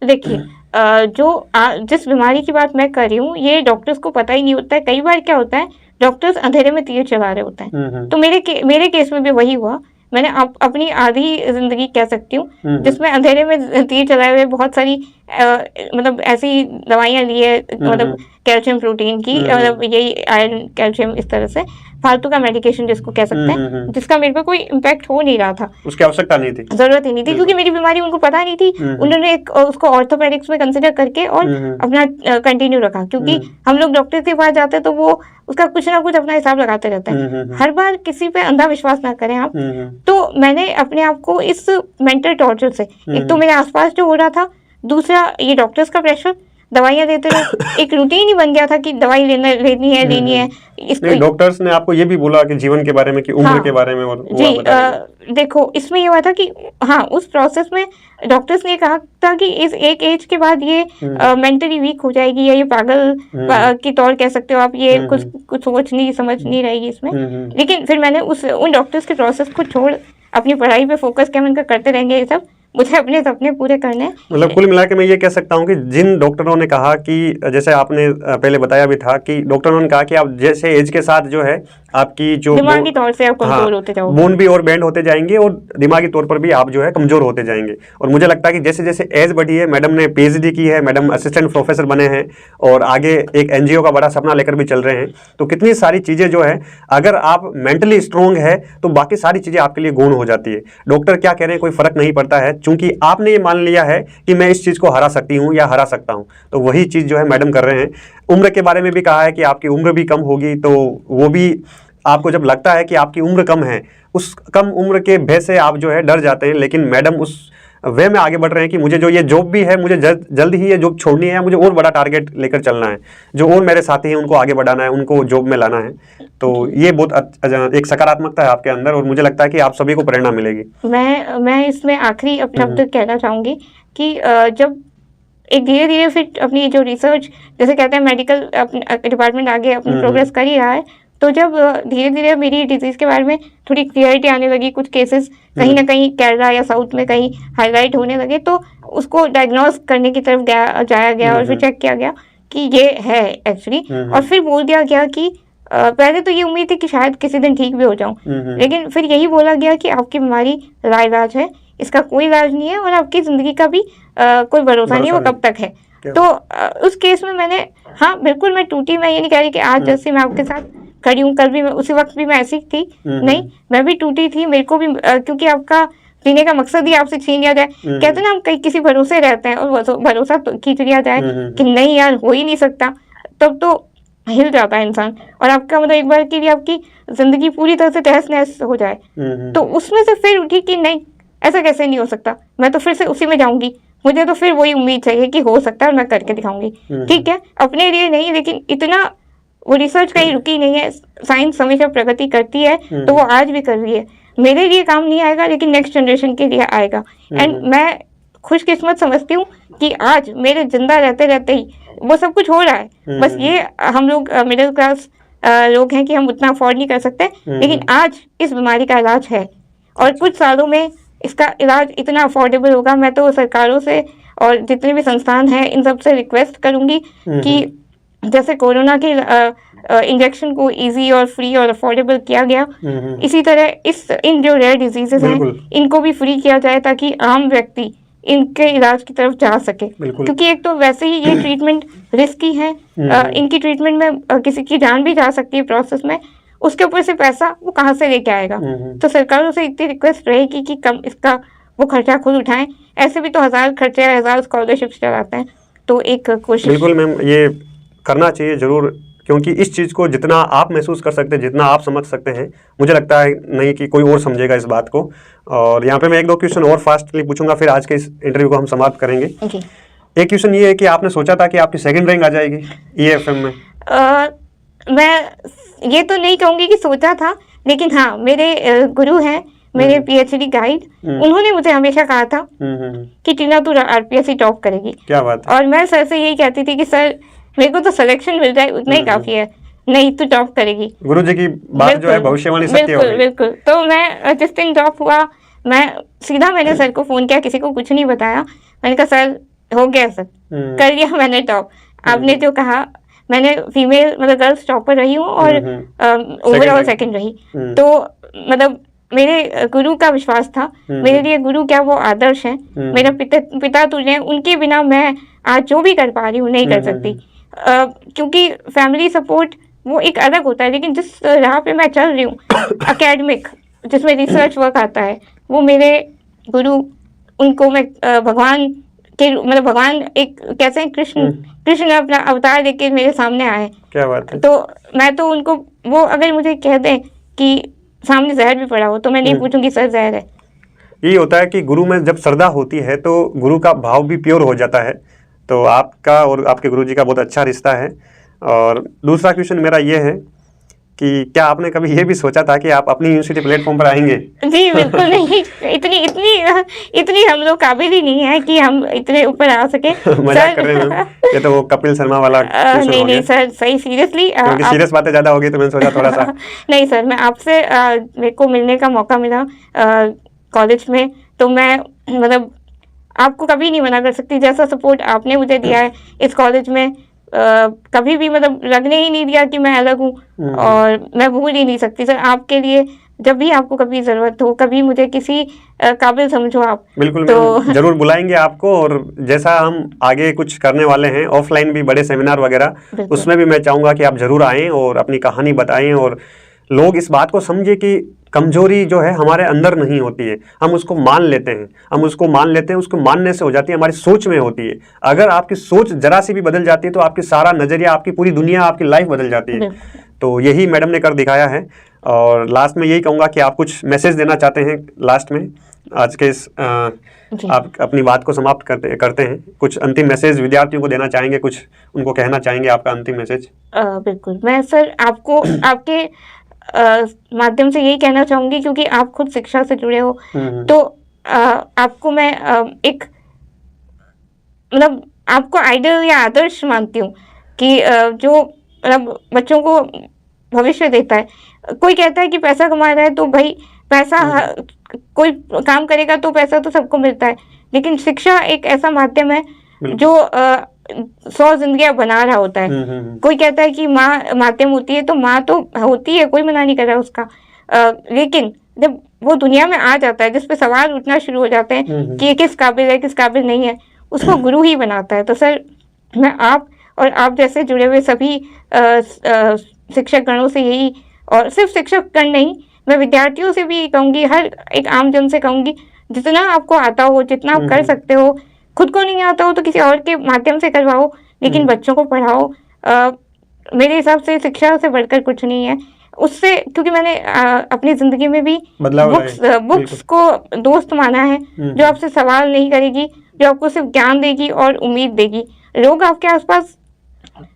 देखिए, जिस बीमारी की बात मैं कर रही हूँ, ये डॉक्टर्स को पता ही नहीं होता है। कई बार क्या होता है, डॉक्टर्स अंधेरे में तीर चला रहे होते हैं। तो मेरे केस में भी वही हुआ। मैंने अपनी आधी जिंदगी कह सकती हूँ जिसमें अंधेरे में तीर चलाए हुए बहुत सारी मतलब ऐसी दवाइयाँ ली है, मतलब कैल्शियम प्रोटीन की, मतलब यही आयरन कैल्शियम, इस तरह से फालतू का मेडिकेशन जिसको कह सकते हैं, जिसका मेरे पे कोई इम्पैक्ट हो नहीं रहा था, उसकी आवश्यकता नहीं थी, जरूरत ही नहीं थी, क्योंकि मेरी बीमारी उनको पता नहीं थी। उन्होंने उसको ऑर्थोपेडिक्स में कंसिडर करके और अपना कंटिन्यू रखा, क्योंकि हम लोग डॉक्टर के पास जाते हैं तो वो उसका कुछ ना कुछ अपना हिसाब लगाते रहते हैं। हर बार किसी पे अंधा विश्वास ना करें आप। तो मैंने अपने आप को इस मेंटल टॉर्चर से, एक तो मेरे आसपास जो हो रहा था, दूसरा ये डॉक्टर्स का प्रेशर, दवाइयाँ देते रहे, एक रूटीन ही बन गया था कि दवाई लेनी है। इसको डॉक्टर्स ने आपको ये भी बोला कि जीवन के बारे में, कि उम्र के बारे में, और जी देखो, इसमें ये हुआ था कि हाँ, उस प्रोसेस में डॉक्टर्स ने कहा था कि इस एक एज के बाद ये मेंटली वीक हो जाएगी, या ये पागल की तौर कह सकते हो आप, ये कुछ सोच नहीं समझ नहीं रहेगी इसमें। लेकिन फिर मैंने उन डॉक्टर्स के प्रोसेस को छोड़ अपनी पढ़ाई पे फोकस किया। मैंने करते रहेंगे ये सब, मुझे अपने सपने पूरे करने। मतलब कुल मिला के मैं ये कह सकता हूँ कि जिन डॉक्टरों ने कहा कि, जैसे आपने पहले बताया भी था कि डॉक्टरों ने कहा कि आप जैसे एज के साथ जो है आपकी जो दिमागी तौर से आप कमजोर होते जाओगे, बोन भी और बैंड होते जाएंगे, और दिमागी तौर पर भी आप जो है कमजोर होते जाएंगे। और मुझे लगता है कि जैसे जैसे एज बढ़ी है, मैडम ने PhD की है, मैडम असिस्टेंट प्रोफेसर बने हैं, और आगे एक NGO का बड़ा सपना लेकर भी चल रहे हैं। तो कितनी सारी चीज़ें जो है, अगर आप मेंटली स्ट्रॉन्ग है तो बाकी सारी चीज़ें आपके लिए गुण हो जाती है। डॉक्टर क्या कह रहे हैं कोई फर्क नहीं पड़ता है, चूंकि आपने ये मान लिया है कि मैं इस चीज़ को हरा सकती हूँ या हरा सकता हूँ। तो वही चीज़ जो है मैडम कर रहे हैं। उम्र के बारे में भी कहा है कि आपकी उम्र भी कम होगी, तो वो भी आपको जब लगता है कि आपकी उम्र कम है, उस कम उम्र के भय से आप जो है डर जाते हैं, लेकिन मैडम उस वे में आगे बढ़ रहे हैं कि मुझे जो ये जॉब भी है, मुझे जल्द ही ये जॉब छोड़नी है, मुझे और बड़ा टारगेट लेकर चलना है, जो और मेरे साथी हैं उनको आगे बढ़ाना है, उनको जॉब में लाना है। तो ये बहुत एक सकारात्मकता है आपके अंदर, और मुझे लगता है कि आप सभी को प्रेरणा मिलेगी। मैं इसमें आखिरी शब्द कहना चाहूँगी कि जब एक धीरे धीरे फिर अपनी जो रिसर्च, जैसे कहते हैं मेडिकल डिपार्टमेंट आगे अपनी प्रोग्रेस कर ही रहा है, तो जब धीरे धीरे मेरी डिजीज़ के बारे में थोड़ी क्लियरिटी आने लगी, कुछ केसेस कहीं ना कहीं केरला या साउथ में कहीं हाईलाइट होने लगे, तो उसको डायग्नोज करने की तरफ जाया गया और फिर चेक किया गया कि ये है एक्चुअली, और फिर बोल दिया गया कि पहले तो ये उम्मीद थी कि शायद किसी दिन ठीक भी हो जाऊं, लेकिन फिर यही बोला गया कि आपकी बीमारी लाइलाज है, इसका कोई इलाज नहीं है और आपकी ज़िंदगी का भी कोई भरोसा नहीं है, वो कब तक है। तो उस केस में मैंने, हाँ बिल्कुल मैं टूटी, मैं ये नहीं कह रही कि आज जैसे मैं आपके साथ खड़ी हूँ, कल भी मैं उसी वक्त भी मैं ऐसी थी, नहीं, मैं भी टूटी थी, मेरे को भी क्योंकि आपका जीने का मकसद ही आपसे छीन लिया जाए। कहते हैं ना, हम कहीं किसी भरोसे रहते हैं और भरोसा तो खींच लिया जाए कि नहीं यार हो ही नहीं सकता, तब तो हिल जाता है इंसान, और आपका मतलब एक बार के लिए आपकी जिंदगी पूरी तरह से तहस नहस हो जाए। तो उसमें से फिर उठी कि नहीं, ऐसा कैसे नहीं हो सकता, मैं तो फिर से उसी में जाऊंगी, मुझे तो फिर वही उम्मीद चाहिए कि हो सकता है और मैं करके दिखाऊंगी। ठीक है, अपने लिए नहीं, लेकिन इतना वो रिसर्च कहीं रुकी नहीं है, साइंस हमेशा प्रगति करती है, तो वो आज भी कर रही है। मेरे लिए काम नहीं आएगा, लेकिन नेक्स्ट जनरेशन के लिए आएगा। एंड मैं खुशकिस्मत समझती हूँ कि आज मेरे जिंदा रहते रहते ही वो सब कुछ हो रहा है। बस ये हम लोग मिडिल क्लास लोग हैं कि हम उतना अफोर्ड नहीं कर सकते, लेकिन आज इस बीमारी का इलाज है और कुछ सालों में इसका इलाज इतना अफोर्डेबल होगा। मैं तो सरकारों से और जितने भी संस्थान हैं इन सब से रिक्वेस्ट करूंगी कि जैसे कोरोना के इंजेक्शन को इजी और फ्री और अफोर्डेबल किया गया, इसी तरह इन जो रेयर डिजीजेस हैं इनको भी फ्री किया जाए, ताकि आम व्यक्ति इनके इलाज की तरफ जा सके। क्योंकि एक तो वैसे ही ये ट्रीटमेंट रिस्की है, इनकी ट्रीटमेंट में किसी की जान भी जा सकती है प्रोसेस में, उसके ऊपर से पैसा वो कहाँ से लेके आएगा। तो सरकारों से इतनी रिक्वेस्ट रहेगी कि कम इसका वो खर्चा खुद उठाएं। ऐसे भी तो 1000 खर्चे 1000 स्कॉलरशिप चलाते हैं, तो एक कोशिश। बिल्कुल मैम, ये करना चाहिए ज़रूर, क्योंकि इस चीज़ को जितना आप महसूस कर सकते हैं, जितना आप समझ सकते हैं, मुझे लगता है नहीं कि कोई और समझेगा इस बात को। और यहाँ पे मैं 1-2 क्वेश्चन और फास्टली पूछूंगा, फिर आज के इस इंटरव्यू को हम समाप्त करेंगे। एक क्वेश्चन ये है कि आपने सोचा था कि आपकी सेकंड रैंक आ जाएगी EFM में? मैं ये तो नहीं कहूँगी कि सोचा था, लेकिन हाँ मेरे गुरु हैं, मेरे PhD गाइड, उन्होंने मुझे हमेशा कहा था कि टीना तू RPSC टॉप करेगी। क्या बात है। और मैं सर से यही कहती थी कि सर मेरे को तो सिलेक्शन मिल जाए उतना ही काफी है, नहीं तू टॉप करेगी। गुरुजी की बात जो है भविष्यवाणी सत्य हो गई। बिल्कुल। तो मैं जिस दिन टॉप हुआ, मैंने सर को फोन किया, किसी को कुछ नहीं बताया। मैंने कहा सर हो गया, सर कर लिया मैंने टॉप, आपने जो कहा। मैंने फीमेल मतलब गर्ल्स टॉपर रही हूँ और ओवरऑल सेकंड रही। तो मतलब मेरे गुरु का विश्वास था, मेरे लिए गुरु क्या वो आदर्श है। मेरा पिता तुझे, उनके बिना मैं आज जो भी कर पा रही हूँ नहीं कर सकती। क्योंकि फैमिली सपोर्ट वो एक अलग होता है, लेकिन जिस राह पे मैं चल रही हूँ एकेडमिक, जिसमें रिसर्च वर्क आता है, वो मेरे गुरु, उनको मैं भगवान के मतलब भगवान एक कैसे हैं, कृष्ण अपना अवतार लेके मेरे सामने आए। क्या बात है। तो मैं तो उनको, वो अगर मुझे कह दें कि सामने जहर भी पड़ा हो तो मैं नहीं पूछूंगी सर जहर है। यही होता है कि गुरु में जब श्रद्धा होती है तो गुरु का भाव भी प्योर हो जाता है। तो आपका और आपके गुरुजी का बहुत अच्छा रिश्ता है। और दूसरा क्वेश्चन मेरा ये है कि क्या आपने कभी ये भी सोचा था कि आप अपनी यूनिवर्सिटी प्लेटफॉर्म पर आएंगे? जी बिल्कुल नहीं, इतनी हम लोग काबिल ही नहीं है कि हम इतने ऊपर आ सके। मजाक कर रहे हैं, ये तो वो कपिल शर्मा वाला नहीं सर, सही सीरियसली, क्योंकि सीरियस बातें ज्यादा हो गई तो मैंने सोचा थोड़ा सा। नहीं सर, मैं आपसे मेरे को मिलने का मौका मिला कॉलेज में, तो मैं मतलब आपको कभी नहीं मना कर सकती। जैसा सपोर्ट आपने मुझे दिया है इस कॉलेज में, कभी भी मतलब लगने ही नहीं दिया कि मैं अलग हूँ, और मैं भूल ही नहीं सकती सर आपके लिए। जब भी आपको कभी ज़रूरत हो, कभी मुझे किसी काबिल समझो आप, बिल्कुल तो जरूर बुलाएंगे आपको। और जैसा हम आगे कुछ करने वाले हैं ऑफलाइन भी बड़े सेमिनार वगैरह, उसमें भी मैं चाहूँगा कि आप ज़रूर आएँ और अपनी कहानी बताएं, और लोग इस बात को समझे कि कमजोरी जो है हमारे अंदर नहीं होती है, हम उसको मान लेते हैं, उसको मानने से हो जाती है, हमारी सोच में होती है। अगर आपकी सोच जरा सी भी बदल जाती है तो आपकी सारा नज़रिया, आपकी पूरी दुनिया, आपकी लाइफ बदल जाती है। तो यही मैडम ने कर दिखाया है। और लास्ट में यही कहूँगा कि आप कुछ मैसेज देना चाहते हैं लास्ट में आज के इस आप अपनी बात को समाप्त करते हैं, कुछ अंतिम मैसेज विद्यार्थियों को देना चाहेंगे, कुछ उनको कहना चाहेंगे, आपका अंतिम मैसेज? बिल्कुल, मैं सर आपको आपके माध्यम से यही कहना चाहूँगी, क्योंकि आप खुद शिक्षा से जुड़े हो, तो आपको मैं एक मतलब आपको आइडल या आदर्श मानती हूँ कि जो मतलब बच्चों को भविष्य देता है। कोई कहता है कि पैसा कमा रहा है तो भाई पैसा कोई काम करेगा तो पैसा तो सबको मिलता है, लेकिन शिक्षा एक ऐसा माध्यम है जो 100 जिंदगियां बना रहा होता है। कोई कहता है कि माँ माध्यम होती है, तो माँ तो होती है, कोई मना नहीं कर रहा उसका, लेकिन जब वो दुनिया में आ जाता है जिस पे सवाल उठना शुरू हो जाते हैं कि ये किस काबिल है किस काबिल नहीं है, उसको गुरु ही बनाता है। तो सर मैं आप और आप जैसे जुड़े हुए सभी शिक्षक गणों से यही, और सिर्फ शिक्षक गण नहीं, मैं विद्यार्थियों से भी कहूँगी, हर एक आम जन से कहूँगी, जितना आपको आता हो, जितना आप कर सकते हो, खुद को नहीं आता हो तो किसी और के माध्यम से करवाओ, लेकिन बच्चों को पढ़ाओ। मेरे हिसाब से शिक्षा से बढ़कर कुछ नहीं है। उससे, क्योंकि मैंने अपनी जिंदगी में भी बुक्स को दोस्त माना है, जो आपसे सवाल नहीं करेगी, जो आपको सिर्फ ज्ञान देगी और उम्मीद देगी। लोग आपके आसपास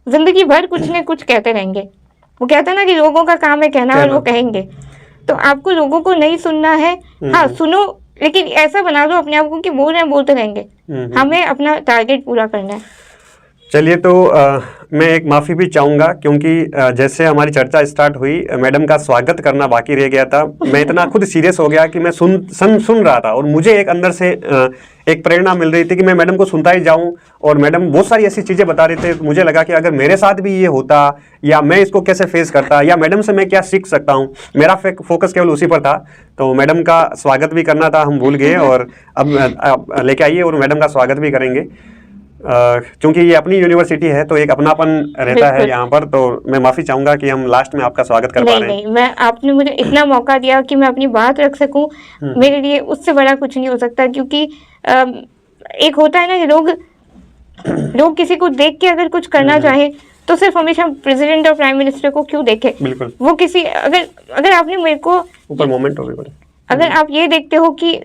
जिंदगी भर कुछ न कुछ कहते रहेंगे। वो कहते हैं ना कि लोगों का काम है कहना और वो कहेंगे, तो आपको लोगों को नहीं सुनना है। हाँ सुनो, लेकिन ऐसा बना लो अपने आप को कि बोल रहे हैं बोलते रहेंगे, हमें अपना टारगेट पूरा करना है। चलिए, तो मैं एक माफ़ी भी चाहूँगा, क्योंकि जैसे हमारी चर्चा स्टार्ट हुई, मैडम का स्वागत करना बाकी रह गया था। मैं इतना खुद सीरियस हो गया कि मैं सुन रहा था, और मुझे एक अंदर से एक प्रेरणा मिल रही थी कि मैं मैडम को सुनता ही जाऊं, और मैडम बहुत सारी ऐसी चीज़ें बता रहे थे। तो मुझे लगा कि अगर मेरे साथ भी ये होता, या मैं इसको कैसे फेस करता, या मैडम से मैं क्या सीख सकता हूँ, मेरा फोकस केवल उसी पर था। तो मैडम का स्वागत भी करना था, हम भूल गए, और अब लेके आइए और मैडम का स्वागत भी करेंगे। क्योंकि ये अपनी यूनिवर्सिटी है तो एक अपनापन रहता है यहाँ पर। तो मैं माफ़ी चाहूँगा कि हम लास्ट में आपका स्वागत कर पा रहे हैं। नहीं, मैं आपने मुझे इतना मौका दिया कि मैं अपनी बात रख सकूं, मेरे लिए उससे बड़ा कुछ नहीं हो सकता। क्योंकि एक होता है ना कि लोग किसी को देख के अगर कुछ करना चाहे तो सिर्फ हमेशा प्रेसिडेंट और प्राइम मिनिस्टर को क्यों देखे। बिल्कुल। वो किसी अगर आपने मेरे को ऊपर मोमेंट हो गया, अगर आप ये देखते हो कि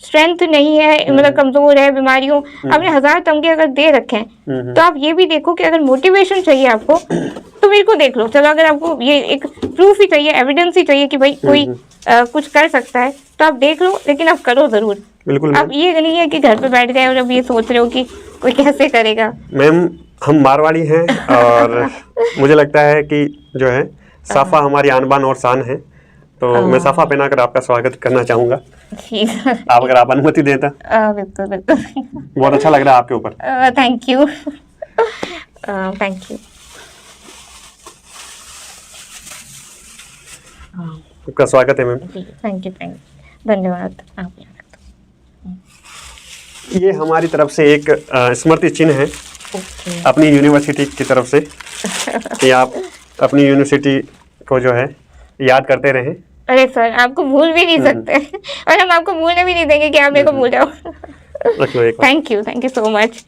स्ट्रेंथ नहीं है, मतलब कमजोर है, बीमारियों, आपने 1000 तमगे अगर दे रखे हैं, तो आप ये भी देखो कि अगर मोटिवेशन चाहिए आपको तो मेरे को देख लो। चलो, अगर आपको ये एक प्रूफ ही चाहिए, एविडेंस ही चाहिए कि भाई कोई कुछ कर सकता है, तो आप देख लो, लेकिन आप करो जरूर। बिल्कुल। आप ये नहीं है कि घर पे बैठ गए और अब ये सोच रहे हो कि कोई कैसे करेगा। मैम, हम मारवाड़ी हैं और मुझे लगता है कि जो है साफा हमारी आन बान और शान है, तो मैं साफा पहनाकर आपका स्वागत करना चाहूँगा। आप अगर आप अनुमति देता। बिल्कुल बिल्कुल। बहुत अच्छा लग रहा है आपके ऊपर। Thank you, thank you. आपका स्वागत है मैम। थैंक यू, धन्यवाद। आप ये हमारी तरफ से एक स्मृति चिन्ह है अपनी यूनिवर्सिटी की तरफ से, कि आप अपनी यूनिवर्सिटी को जो है याद करते रहें। अरे सर, आपको भूल भी नहीं सकते और हम आपको भूलने भी नहीं देंगे कि आप मेरे को भूल जाओ। Thank you so much.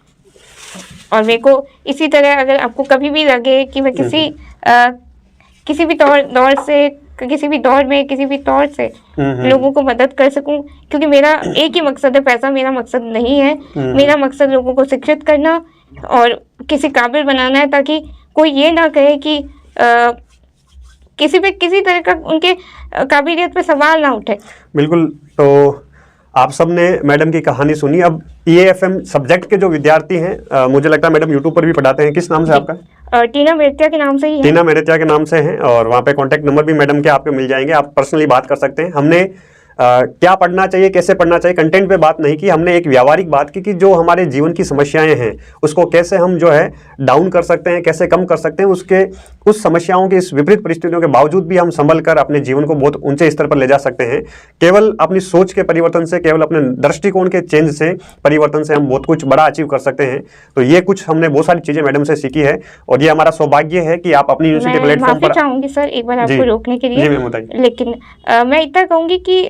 और मेरे को इसी तरह अगर आपको कभी भी लगे कि मैं किसी भी दौर से, किसी भी दौर में, किसी भी तौर से लोगों को मदद कर सकूं, क्योंकि मेरा एक ही मकसद है, पैसा मेरा मकसद नहीं है। मेरा मकसद लोगों को शिक्षित करना और किसी काबिल बनाना है, ताकि कोई ये ना कहे कि किसी तरह का उनके काबिलियत पे सवाल ना उठे। बिल्कुल। तो आप सब ने मैडम की कहानी सुनी। अब EAFM सब्जेक्ट के जो विद्यार्थी हैं, मुझे लगता है मैडम यूट्यूब पर भी पढ़ाते हैं। किस नाम से आपका? टीना मेरतिया के नाम से ही है। टीना मेरतिया के नाम से है, और वहाँ पे कॉन्टैक्ट नंबर भी मैडम के आपको मिल जाएंगे, आप पर्सनली बात कर सकते हैं। हमने क्या पढ़ना चाहिए, कैसे पढ़ना चाहिए, कंटेंट पे बात नहीं की, हमने एक व्यावहारिक बात की कि जो हमारे जीवन की समस्याएं हैं उसको कैसे हम जो है डाउन कर सकते हैं, कैसे कम कर सकते हैं। उस समस्याओं की, इस विपरीत परिस्थितियों के बावजूद भी हम संभल कर अपने जीवन को बहुत ऊंचे स्तर पर ले जा सकते हैं। केवल अपनी सोच के परिवर्तन से, केवल अपने दृष्टिकोण के चेंज से, परिवर्तन से हम बहुत कुछ बड़ा अचीव कर सकते हैं। तो ये कुछ हमने बहुत सारी चीजें मैडम से सीखी है, और ये हमारा सौभाग्य है कि आप अपनी यूनिवर्सिटी प्लेटफॉर्म पर। चाहूंगी सर एक बार आपको रोकने के लिए। जी मैम, बताइए। लेकिन मैं इतना कहूंगी कि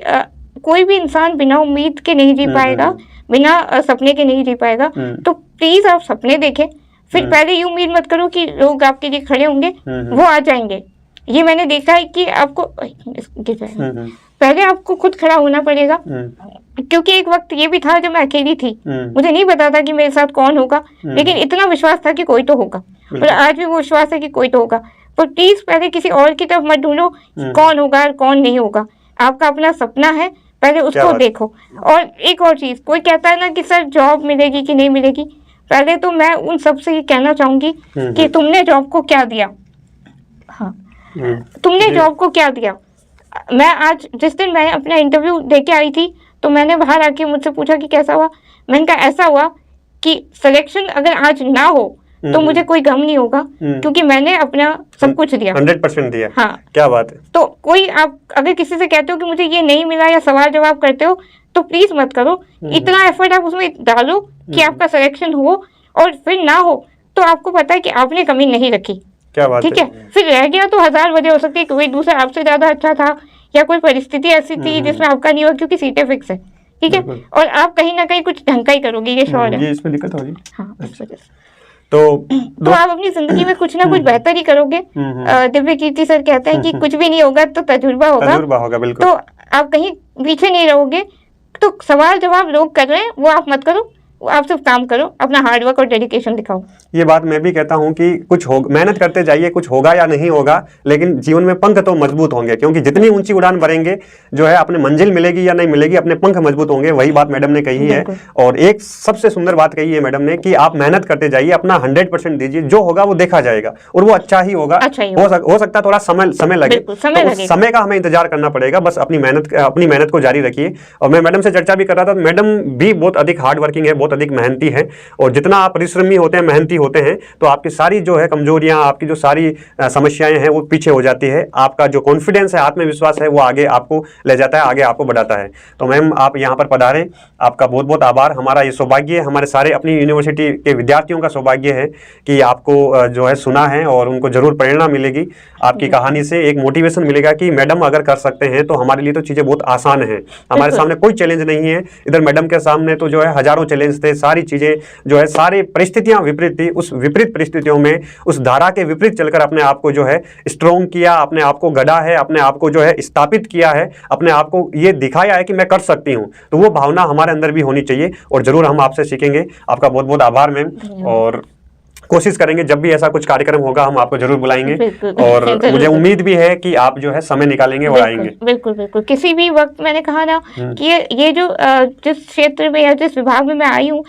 कोई भी इंसान बिना उम्मीद के नहीं जी पाएगा, बिना सपने के नहीं जी पाएगा। तो प्लीज आप सपने देखें, फिर पहले ये उम्मीद मत करो कि लोग आपके लिए खड़े होंगे, वो आ जाएंगे। ये मैंने देखा है कि आपको पहले आपको खुद खड़ा होना पड़ेगा, क्योंकि एक वक्त ये भी था जब मैं अकेली थी, मुझे नहीं पता था कि मेरे साथ कौन होगा, लेकिन इतना विश्वास था कि कोई तो होगा, और आज भी वो विश्वास है कि कोई तो होगा। पर प्लीज पहले किसी और की तरफ मत ढूंढो कौन होगा और कौन नहीं होगा। आपका अपना सपना है, पहले उसको देखो। और एक और चीज, कोई कहता है ना कि सर जॉब मिलेगी कि नहीं मिलेगी, पहले तो मैं उन सब से ये कहना चाहूंगी कि तुमने जॉब को क्या दिया। हाँ, तुमने जॉब को क्या दिया? मैं आज जिस दिन मैं अपना इंटरव्यू दे के आई थी तो मैंने बाहर आके मुझसे पूछा कि कैसा हुआ, मैंने कहा ऐसा हुआ कि सिलेक्शन अगर आज ना हो तो मुझे कोई गम नहीं होगा क्योंकि मैंने अपना सब कुछ दिया, 100% दिया। हाँ, क्या बात है। तो कोई आप अगर किसी से कहते हो कि मुझे ये नहीं मिला या सवाल जवाब करते हो तो प्लीज मत करो। इतना एफर्ट आप उसमें डालो कि आपका सिलेक्शन हो और फिर ना हो तो आपको पता है कि आपने कमी नहीं रखी। क्या बात ठीक है, फिर रह गया तो 1000 वजह हो सकती है, कोई दूसरा आपसे ज्यादा अच्छा था या कोई परिस्थिति ऐसी थी जिसमें आपका नहीं हुआ क्योंकि सीटें फिक्स है। ठीक है, और आप कहीं ना कहीं कुछ ढंग का ही करोगे, ये श्योर है। ये इसमें दिक्कत होगी। हाँ, इस वजह से तो आप अपनी जिंदगी में कुछ ना कुछ बेहतर ही करोगे। दिव्य कीर्ति सर कहते हैं कि कुछ भी नहीं होगा तो तजुर्बा होगा, बिल्कुल। तो आप कहीं पीछे नहीं रहोगे। तो सवाल जवाब लोग कर रहे हैं वो आप मत करो, आप सिर्फ काम करो, अपना हार्डवर्क और डेडिकेशन दिखाओ। ये बात मैं भी कहता हूँ कि कुछ हो, मेहनत करते जाइए, कुछ होगा या नहीं होगा, लेकिन जीवन में पंख तो मजबूत होंगे, क्योंकि जितनी ऊंची उड़ान भरेंगे जो है अपने मंजिल मिलेगी या नहीं मिलेगी, अपने पंख मजबूत होंगे। वही बात मैडम ने कही है। और एक सबसे सुंदर बात कही है मैडम ने कि आप मेहनत करते जाइए, अपना 100% दीजिए, जो होगा वो देखा जाएगा और वो अच्छा ही होगा। हो सकता है थोड़ा समय लगे, तो समय का हमें इंतजार करना पड़ेगा। बस अपनी मेहनत को जारी रखिए। और मैं मैडम से चर्चा भी कर रहा था, मैडम भी बहुत अधिक हार्ड वर्किंग है, बहुत अधिक मेहनती है, और जितना आप परिश्रमी होते हैं, मेहनती होते हैं, तो आपकी सारी जो है कमजोरियां, आपकी जो सारी समस्याएं हैं वो पीछे हो जाती है। आपका जो कॉन्फिडेंस है, आत्मविश्वास है, वो आगे आपको ले जाता है, आगे आपको बढ़ाता है। तो मैम आप यहाँ पर पधारें, आपका बहुत बहुत आभार। हमारा ये सौभाग्य है, हमारे सारे अपनी यूनिवर्सिटी के विद्यार्थियों का सौभाग्य है कि आपको जो है सुना है और उनको जरूर प्रेरणा मिलेगी आपकी कहानी से। एक मोटिवेशन मिलेगा कि मैडम अगर कर सकते हैं तो हमारे लिए तो चीज़ें बहुत आसान हैं, हमारे सामने कोई चैलेंज नहीं है। इधर मैडम के सामने तो जो है हजारों चैलेंज थे, सारी चीज़ें जो है, सारी परिस्थितियां विपरीत थी। उस विपरीत परिस्थितियों में उस धारा के विपरीत चलकर अपने आप को जो है स्ट्रॉन्ग किया, अपने आप को गढ़ा है, अपने आप को जो है स्थापित किया है, अपने आप को ये दिखाया है कि मैं कर सकती हूँ। तो वो भावना हमारे अंदर भी होनी चाहिए और जरूर हम आपसे सीखेंगे। आपका बहुत बहुत आभार मैम, और कोशिश करेंगे जब भी ऐसा कुछ कार्यक्रम होगा हम आपको जरूर बुलाएंगे। और मुझे उम्मीद भी है कि आप जो है समय निकालेंगे और आएंगे। बिल्कुल बिल्कुल, किसी भी वक्त। मैंने कहा ना कि ये जो जिस क्षेत्र में या जिस विभाग में मैं आई हूँ,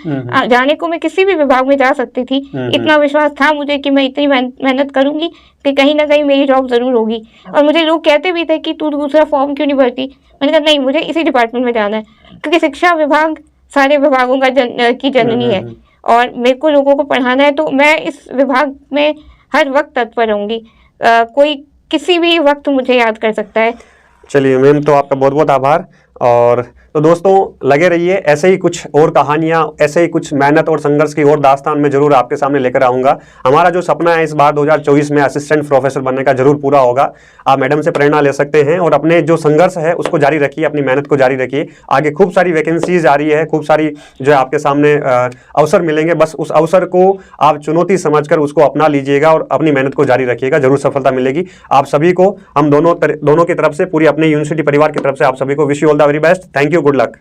जाने को मैं किसी भी विभाग में जा सकती थी। इतना विश्वास था मुझे कि मैं इतनी मेहनत करूंगी कि कहीं ना कहीं मेरी जॉब जरूर होगी। और मुझे लोग कहते भी थे कि तू दूसरा फॉर्म क्यों नहीं भरती। मैंने कहा नहीं, मुझे इसी डिपार्टमेंट में जाना है, क्योंकि शिक्षा विभाग सारे विभागों की जननी है और मेरे को लोगों को पढ़ाना है, तो मैं इस विभाग में हर वक्त तत्पर रहूंगी। कोई किसी भी वक्त मुझे याद कर सकता है। चलिए मैम, तो आपका बहुत बहुत आभार। और तो दोस्तों लगे रहिए, ऐसे ही कुछ और कहानियाँ, ऐसे ही कुछ मेहनत और संघर्ष की और दास्तान मैं जरूर आपके सामने लेकर आऊँगा। हमारा जो सपना है इस बार 2024 में असिस्टेंट प्रोफेसर बनने का जरूर पूरा होगा। आप मैडम से प्रेरणा ले सकते हैं और अपने जो संघर्ष है उसको जारी रखिए, अपनी मेहनत को जारी रखिए। आगे खूब सारी वैकेंसीज आ रही है, खूब सारी जो है आपके सामने अवसर मिलेंगे। बस उस अवसर को आप चुनौती समझकर उसको अपना लीजिएगा और अपनी मेहनत को जारी रखिएगा, जरूर सफलता मिलेगी आप सभी को। हम दोनों की तरफ से, पूरी अपनी यूनिवर्सिटी परिवार की तरफ से आप सभी को wish you all the very best. Thank you, good luck.